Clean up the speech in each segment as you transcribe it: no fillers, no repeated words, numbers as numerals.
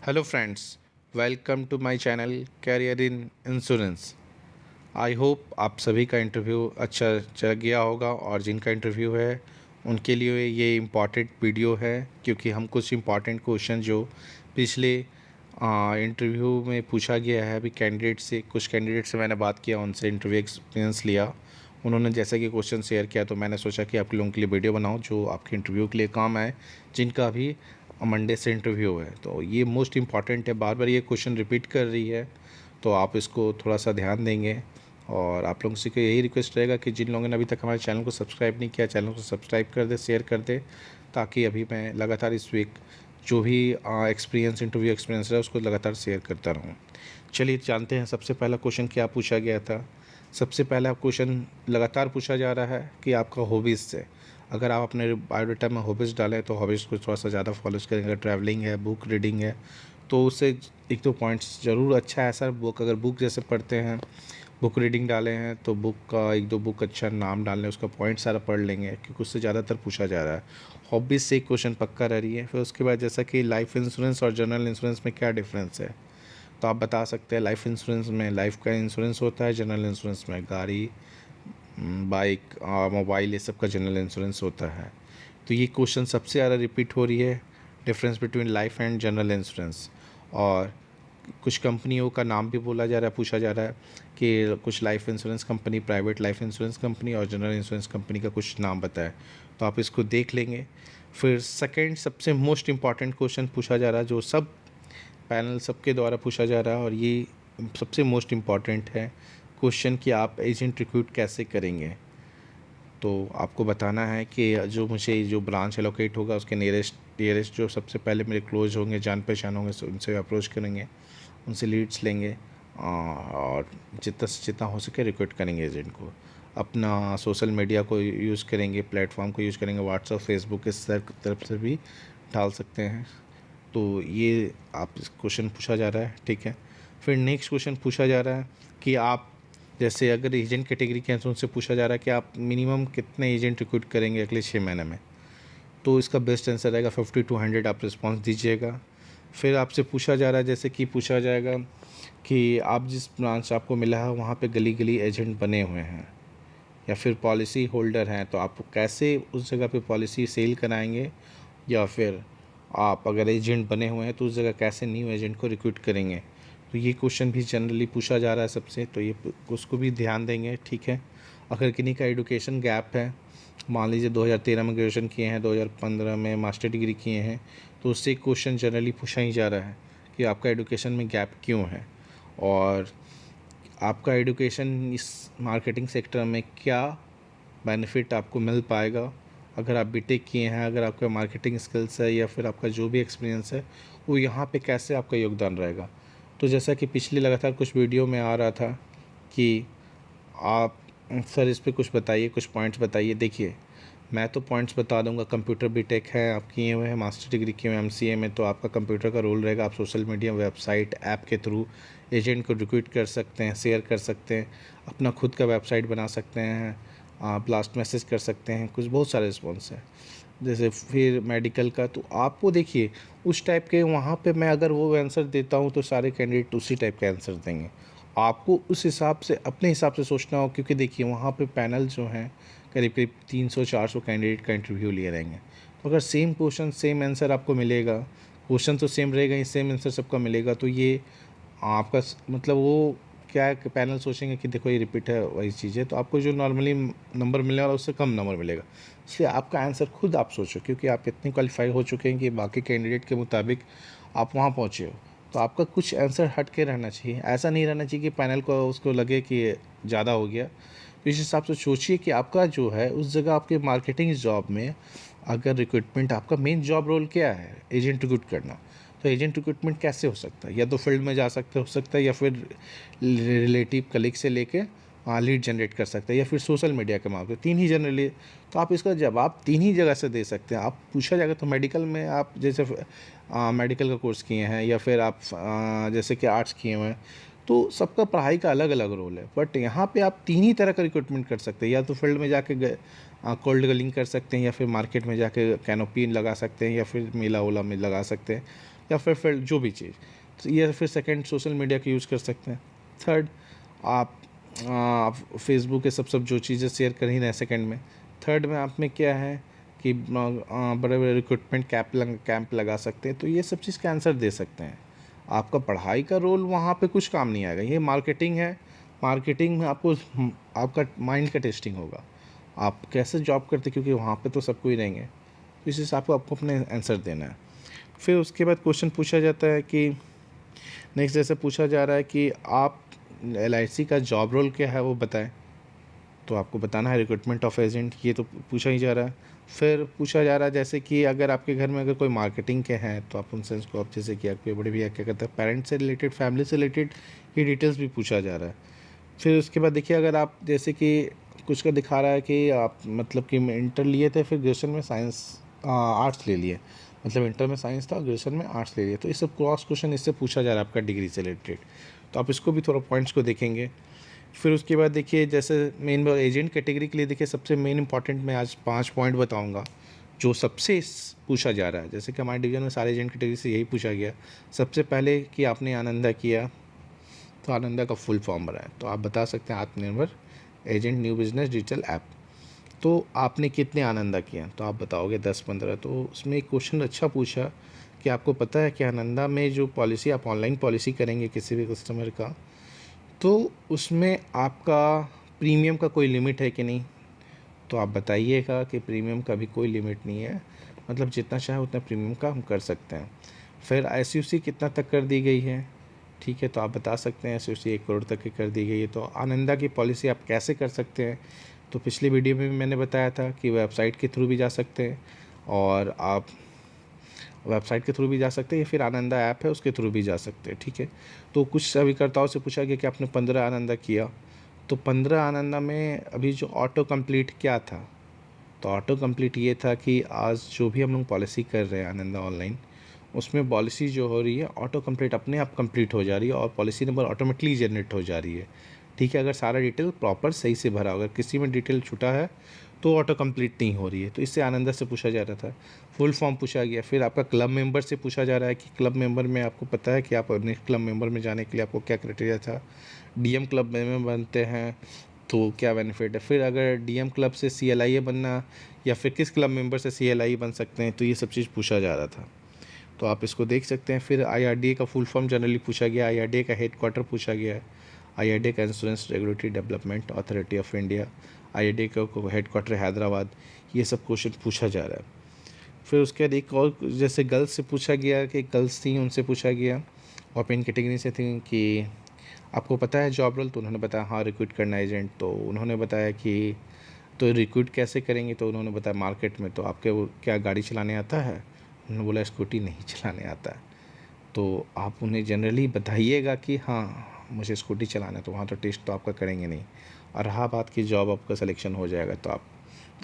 Hello friends, welcome to my channel career in insurance. I hope आप सभी का interview अच्छा चल गया होगा और जिनका इंटरव्यू है उनके लिए ये इम्पॉर्टेंट वीडियो है, क्योंकि हम कुछ इम्पॉर्टेंट क्वेश्चन जो पिछले इंटरव्यू में पूछा गया है, अभी कुछ कैंडिडेट से मैंने बात किया, उनसे इंटरव्यू एक्सपीरियंस लिया। उन्होंने जैसा कि क्वेश्चन शेयर किया तो मैंने सोचा कि आप लोगों के लिए वीडियो बनाऊं जो आपके इंटरव्यू के लिए काम आए, जिनका भी मंडे से इंटरव्यू है। तो ये मोस्ट इम्पॉर्टेंट है, बार बार ये क्वेश्चन रिपीट कर रही है, तो आप इसको थोड़ा सा ध्यान देंगे। और आप लोगों से को यही रिक्वेस्ट रहेगा कि जिन लोगों ने अभी तक हमारे चैनल को सब्सक्राइब नहीं किया, चैनल को सब्सक्राइब कर दे, शेयर कर दे, ताकि अभी मैं लगातार इस वीक जो भी इंटरव्यू एक्सपीरियंस है उसको लगातार शेयर करता रहूँ। चलिए जानते हैं सबसे पहला क्वेश्चन क्या पूछा गया था। सबसे पहला क्वेश्चन लगातार पूछा जा रहा है कि आपका हॉबीज़ से, अगर आप अपने बायोडाटा में हॉबीज़ डालें तो हॉबीज़ को थोड़ा सा ज़्यादा फॉलो करेंगे। ट्रैवलिंग है, बुक रीडिंग है, तो उससे एक दो पॉइंट्स ज़रूर अच्छा है सर। अगर बुक जैसे पढ़ते हैं, बुक रीडिंग डाले हैं तो बुक का एक दो बुक अच्छा नाम डाल लें, उसका पॉइंट सारा पढ़ लेंगे, क्योंकि उससे ज़्यादातर पूछा जा रहा है। हॉबीज़ से एक क्वेश्चन पक्का रह रही है। फिर उसके बाद जैसा कि लाइफ इंश्योरेंस और जनरल इंश्योरेंस में क्या डिफरेंस है, तो आप बता सकते हैं। लाइफ इंश्योरेंस में लाइफ का इंश्योरेंस होता है, जनरल इंश्योरेंस में गाड़ी, बाइक, मोबाइल, ये सब का जनरल इंश्योरेंस होता है। तो ये क्वेश्चन सबसे ज़्यादा रिपीट हो रही है, difference between life and general insurance. और कुछ कंपनियों का नाम भी बोला जा रहा है, पूछा जा रहा है कि कुछ life insurance company, private life insurance company और जनरल इंश्योरेंस कंपनी का कुछ नाम बताए, तो आप इसको देख लेंगे। फिर सेकंड सबसे मोस्ट इम्पॉर्टेंट क्वेश्चन पूछा जा रहा है, जो सब पैनल सबके द्वारा पूछा जा रहा है, और ये सबसे मोस्ट इम्पॉर्टेंट है क्वेश्चन कि आप एजेंट रिक्रूट कैसे करेंगे। तो आपको बताना है कि जो ब्रांच एलोकेट होगा उसके नियरेस्ट जो सबसे पहले मेरे क्लोज होंगे, जान पहचान होंगे, उनसे अप्रोच करेंगे, उनसे लीड्स लेंगे और जितना से जितना हो सके रिक्रूट करेंगे एजेंट को। अपना सोशल मीडिया को यूज़ करेंगे, प्लेटफॉर्म को यूज़ करेंगे, व्हाट्सअप, फेसबुक, इस तरफ से भी डाल सकते हैं। तो ये आप क्वेश्चन पूछा जा रहा है, ठीक है। फिर नेक्स्ट क्वेश्चन पूछा जा रहा है कि आप जैसे अगर एजेंट कैटेगरी के हैं तो उनसे पूछा जा रहा है कि आप मिनिमम कितने एजेंट रिक्रूट करेंगे अगले 6 महीने में। तो इसका बेस्ट आंसर रहेगा 50 to 100 आप रिस्पांस दीजिएगा। फिर आपसे पूछा जा रहा है, जैसे कि पूछा जाएगा कि आप जिस ब्रांच आपको मिला है वहाँ पे गली गली एजेंट बने हुए हैं या फिर पॉलिसी होल्डर हैं, तो आप कैसे उस जगह पे पॉलिसी सेल कराएंगे, या फिर आप अगर एजेंट बने हुए हैं तो उस जगह कैसे न्यू एजेंट को रिक्रूट करेंगे। तो ये क्वेश्चन भी जनरली पूछा जा रहा है सबसे, तो ये उसको भी ध्यान देंगे, ठीक है। अगर किन्हीं का एजुकेशन गैप है, मान लीजिए 2013 में ग्रेजुएशन किए हैं, 2015 में मास्टर डिग्री किए हैं, तो उससे क्वेश्चन जनरली पूछा ही जा रहा है कि आपका एजुकेशन में गैप क्यों है, और आपका एजुकेशन इस मार्केटिंग सेक्टर में क्या बेनिफिट आपको मिल पाएगा। अगर आप बीटेक किए हैं, अगर आपका मार्केटिंग स्किल्स है, या फिर आपका जो भी एक्सपीरियंस है, वो यहाँ पे कैसे आपका योगदान रहेगा। तो जैसा कि पिछले लगातार कुछ वीडियो में आ रहा था कि आप सर इस पे कुछ बताइए, कुछ पॉइंट्स बताइए। देखिए, मैं तो पॉइंट्स बता दूंगा। कंप्यूटर बीटेक है, आप किए हुए हैं, मास्टर डिग्री किए हुए हैं एमसीए में, तो आपका कंप्यूटर का रोल रहेगा। आप सोशल मीडिया, वेबसाइट, ऐप के थ्रू एजेंट को रिक्रूट कर सकते हैं, शेयर कर सकते हैं, अपना खुद का वेबसाइट बना सकते हैं, ब्लास्ट मैसेज कर सकते हैं, कुछ बहुत सारे रिस्पॉन्स हैं। जैसे फिर मेडिकल का, तो आपको देखिए उस टाइप के वहाँ पे मैं अगर वो आंसर देता हूँ तो सारे कैंडिडेट उसी टाइप के आंसर देंगे। आपको उस हिसाब से अपने हिसाब से सोचना हो, क्योंकि देखिए वहाँ पे पैनल जो हैं करीब करीब 300-400 कैंडिडेट का इंटरव्यू लिए रहेंगे। तो अगर सेम क्वेश्चन सेम आंसर आपको मिलेगा, क्वेश्चन तो सेम रहेगा ही, सेम आंसर सबका मिलेगा, तो ये आपका मतलब वो क्या है कि पैनल सोचेंगे कि देखो ये रिपीट है, वही चीज़ है, तो आपको जो नॉर्मली नंबर मिलेगा उससे कम नंबर मिलेगा। इसलिए आपका आंसर खुद आप सोचो, क्योंकि आप इतने क्वालिफाई हो चुके हैं कि बाकी कैंडिडेट के मुताबिक आप वहाँ पहुँचे हो, तो आपका कुछ आंसर हट के रहना चाहिए। ऐसा नहीं रहना चाहिए कि पैनल को उसको लगे कि ज़्यादा हो गया। तो इस हिसाब से सोचिए कि आपका जो है उस जगह आपके मार्केटिंग जॉब में अगर रिक्रूटमेंट, आपका मेन जॉब रोल क्या है, एजेंट रिक्रूट करना, तो एजेंट रिक्रूटमेंट कैसे हो सकता है, या तो फील्ड में जा सकते हो सकता है, या फिर रिलेटिव कलीग से लेके लीड जनरेट कर सकते हैं, या फिर सोशल मीडिया के माध्यम से, तीन ही जनरली। तो आप इसका जवाब तीन ही जगह से दे सकते हैं। आप पूछा जाएगा तो मेडिकल में आप जैसे मेडिकल का कोर्स किए हैं, या फिर आप जैसे कि आर्ट्स किए हुए हैं, तो सबका पढ़ाई का अलग अलग रोल है। बट यहाँ पे आप तीन ही तरह का रिक्रूटमेंट कर सकते हैं, या तो फील्ड में जाके कोल्ड कलिंग कर सकते हैं, या फिर मार्केट में जाके कैनोपी लगा सकते हैं, या फिर मेला ओला में लगा सकते हैं। या फिर जो भी चीज़, तो ये फिर सेकंड सोशल मीडिया का यूज़ कर सकते हैं। थर्ड, आप फेसबुक ये सब जो चीज़ें शेयर कर ही रहे हैं सेकंड में। थर्ड में आप में क्या है कि बड़े बड़े रिक्रूटमेंट कैंप लगा सकते हैं, तो ये सब चीज़ का आंसर दे सकते हैं। आपका पढ़ाई का रोल वहाँ पे कुछ काम नहीं आएगा, ये मार्केटिंग है। मार्केटिंग में आपको आपका माइंड का टेस्टिंग होगा, आप कैसे जॉब करते, क्योंकि वहाँ पे तो सब कोई रहेंगे, तो इस हिसाब से आपको अपने आंसर देना है। फिर उसके बाद क्वेश्चन पूछा जाता है कि नेक्स्ट जैसे पूछा जा रहा है कि आप LIC का जॉब रोल क्या है वो बताएं, तो आपको बताना है रिक्रूटमेंट ऑफ एजेंट, ये तो पूछा ही जा रहा है। फिर पूछा जा रहा है जैसे कि अगर आपके घर में अगर कोई मार्केटिंग के हैं तो आप उनसे उसको आप जैसे कि आपके बड़े भैया क्या कहते हैं, पेरेंट्स से रिलेटेड, फैमिली से रिलेटेड ये डिटेल्स भी पूछा जा रहा है। फिर उसके बाद देखिए, अगर आप जैसे कि कुछ का दिखा रहा है कि आप मतलब कि इंटर लिए थे, फिर ग्रेजुएशन में साइंस आर्ट्स ले लिए, मतलब इंटर में साइंस था, ग्रेजुएशन में आर्ट्स ले लिए, तो ये सब क्रॉस क्वेश्चन इससे पूछा जा रहा है आपका डिग्री से रिलेटेड, तो आप इसको भी थोड़ा पॉइंट्स को देखेंगे। फिर उसके बाद देखिए, जैसे मेन एजेंट कैटेगरी के लिए देखिए सबसे मेन इंपॉर्टेंट मैं आज 5 पॉइंट बताऊंगा जो सबसे पूछा जा रहा है। जैसे कि हमारे डिवीज़न में सारे एजेंट कैटेगरी से यही पूछा गया। सबसे पहले कि आपने आनंदा किया, तो आनंदा का फुल फॉर्म भरा है, तो आप बता सकते हैं आत्मनिर्भर agent new business digital app. तो आपने कितने आनंदा किया, तो आप बताओगे 10-15। तो उसमें एक क्वेश्चन अच्छा पूछा कि आपको पता है कि आनंदा में जो पॉलिसी आप ऑनलाइन पॉलिसी करेंगे किसी भी कस्टमर का, तो उसमें आपका प्रीमियम का कोई लिमिट है कि नहीं, तो आप बताइएगा कि प्रीमियम का भी कोई लिमिट नहीं है, मतलब जितना चाहे उतना प्रीमियम का हम कर सकते हैं। फिर SUC कितना तक कर दी गई है, ठीक है, तो आप बता सकते हैं SUC 1 करोड़ तक की कर दी गई है। तो आनंदा की पॉलिसी आप कैसे कर सकते हैं, तो पिछली वीडियो में भी मैंने बताया था कि वेबसाइट के थ्रू भी जा सकते हैं, और आप वेबसाइट के थ्रू भी जा सकते हैं, या फिर आनंदा ऐप है उसके थ्रू भी जा सकते हैं, ठीक है। तो कुछ अभिकर्ताओं से पूछा गया कि आपने 15 आनंदा किया, तो 15 आनंदा में अभी जो ऑटो कंप्लीट क्या था, तो ऑटो कंप्लीट ये था कि आज जो भी हम लोग पॉलिसी कर रहे हैं आनंदा ऑनलाइन, उसमें पॉलिसी जो हो रही है ऑटो कंप्लीट अपने आप कंप्लीट हो जा रही है, और पॉलिसी नंबर ऑटोमेटिकली जनरेट हो जा रही है, ठीक है। अगर सारा डिटेल प्रॉपर सही से भरा, अगर किसी में डिटेल छूटा है तो ऑटो कंप्लीट नहीं हो रही है, तो इससे आनंदा से पूछा जा रहा था। फुल फॉर्म पूछा गया। फिर आपका क्लब मेंबर से पूछा जा रहा है कि क्लब मेंबर में आपको पता है कि आप अपने क्लब मेंबर में जाने के लिए आपको क्या क्राइटेरिया था, DM क्लब में बनते हैं तो क्या बेनिफिट है। फिर अगर DM क्लब से CLIA बनना, या फिर किस क्लब मेंबर से CLIA बन सकते हैं, तो ये सब चीज़ पूछा जा रहा था, तो आप इसको देख सकते हैं। फिर IRDA का फुल फॉर्म जनरली पूछा गया, IRDA का हेड क्वार्टर पूछा गया है, IRDA का insurance regulatory development authority of India, IRDA का हेड क्वार्टर हैदराबाद, ये सब क्वेश्चन पूछा जा रहा है। फिर उसके बाद एक और जैसे गर्ल्स से पूछा गया कि गर्ल्स थी उनसे पूछा गया, ओपन कैटेगरी से थी कि आपको पता है जॉब रोल, तो उन्होंने बताया हाँ रिक्रूट करना एजेंट, तो उन्होंने बताया कि तो रिक्रूट कैसे करेंगे, तो उन्होंने बताया मार्केट में, तो आपके वो क्या गाड़ी चलाने आता है, उन्होंने बोला स्कूटी नहीं चलाने आता है, तो आप उन्हें जनरली बताइएगा कि हाँ मुझे स्कूटी चलाना है, तो वहाँ तो टेस्ट तो आपका करेंगे नहीं। और रहा बात कि जॉब आपका सिलेक्शन हो जाएगा, तो आप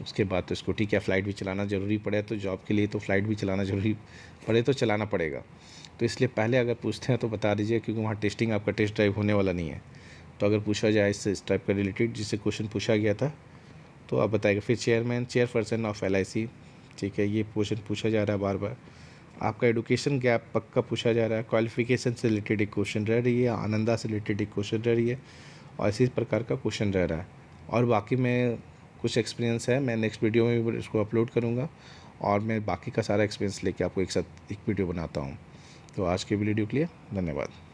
उसके बाद तो स्कूटी क्या फ़्लाइट भी चलाना ज़रूरी पड़े, तो जॉब के लिए तो फ़्लाइट भी चलाना ज़रूरी पड़े तो चलाना पड़ेगा, तो इसलिए पहले अगर पूछते हैं तो बता दीजिए, क्योंकि वहाँ टेस्टिंग आपका टेस्ट ड्राइव होने वाला नहीं है। तो अगर पूछा जाए इस टाइप का रिलेटेड जिससे क्वेश्चन पूछा गया था, तो आप बताइएगा। फिर चेयरपर्सन ऑफ LIC, ठीक है, ये क्वेश्चन पूछा जा रहा है बार बार। आपका एडुकेशन गैप पक्का पूछा जा रहा है, क्वालिफिकेशन से रिलेटेड एक क्वेश्चन रह रही है, आनंदा से रिलेटेड एक क्वेश्चन रह रही है, और इसी प्रकार का क्वेश्चन रह रहा है। और बाकी मैं कुछ एक्सपीरियंस है, मैं नेक्स्ट वीडियो में भी इसको अपलोड करूँगा, और मैं बाकी का सारा एक्सपीरियंस लेके आपको एक साथ एक वीडियो बनाता हूँ। तो आज के वीडियो के लिए धन्यवाद।